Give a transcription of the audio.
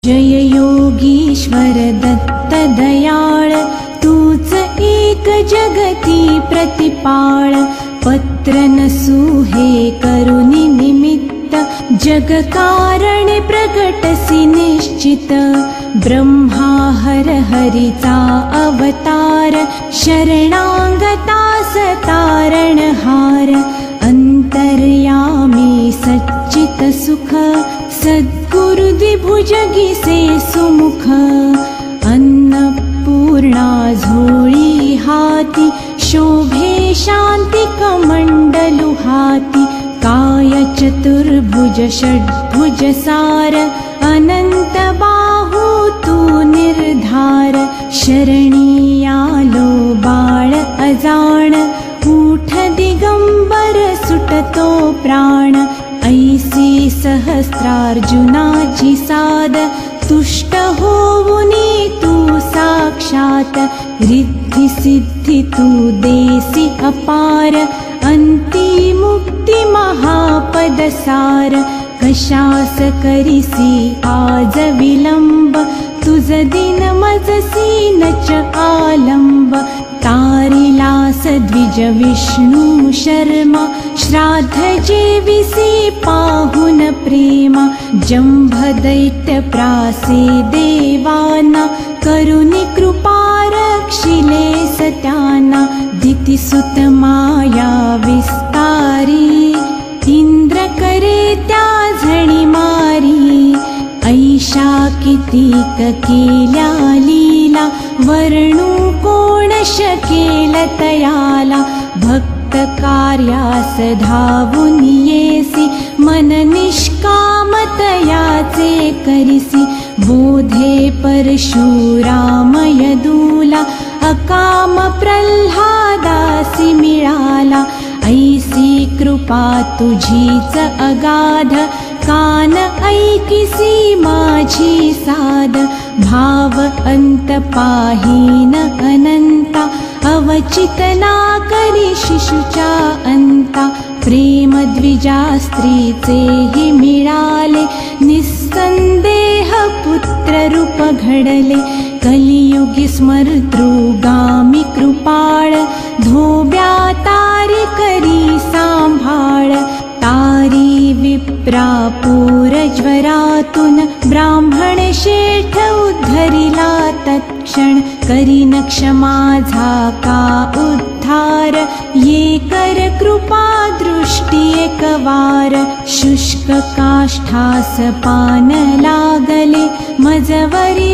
जय योगीश्वर दत्त दयाळ, तूच एक जगती प्रतिपाळ। पत्र नसू हे करुणी निमित्त, जग कारणे प्रगटसी निश्चित। ब्रह्मा हर हरीचा अवतार, शरणागतास तारणहार। अंतर्यामी सच्चित सुख, सद्गुरु द्विभुजगिसे सुमुख। अन्नपूर्णा झोळी हाती, शोभे शांती कमंडलु हाती। काय चतुर्भुज षड्भुज सार, अनंत बाहू तू निर्धार। शरणी आलो बाळ अजाण, उठ दिगंबर सुटतो प्राण। ऐसी सहस्रार्जुनाची साद, तुष्ट होऊनी तू साक्षात। रिद्धी सिद्धी तू देसी अपार, अंती मुक्ती महापद सार। कशास करिसी आज विलंब, तुझ दिन मजसी नच आलंब। तारिलास द्विज विष्णू शर्मा, श्राद्ध जेविसी पाहुन प्रेमा। जंभ दैत्य प्रासे देवाना, करुणी कृपा रक्षिले सत्याना। दितिसुत माया विस्तारी, इंद्र करे त्या झणी मारी। ऐशा कितीक केल्या लीला, वर्णू कोण शकेल तयाला। भक्त कार्यास धावून येसी, मन निष्कामतयाचे करिसी। बोधे परशुराम यदूला, अकाम प्रल्हादासी मिळाला। ऐसी कृपा तुझीच अगाध, कान ऐकिसी माझी साद। भाव अंत पाहीन अनंता, अवचितना करी शिशुच्या अंता। प्रेम द्विजा स्त्रीचे मिळाले, निस्संदेह पुत्र रूप घडले। कलियुगी स्मर्तृगामी कृपाळ, धोब्या तारी करी सांभाळ। तारी विप्रापूर ज्वरातून, ब्राह्मण शेठ उद्धरिला तत्क्षण। करीन क्षमा झाका उद्धार, ये कर कृपा दृष्टी एकवार। शुष्क काष्ठास पान लागले, मजवरी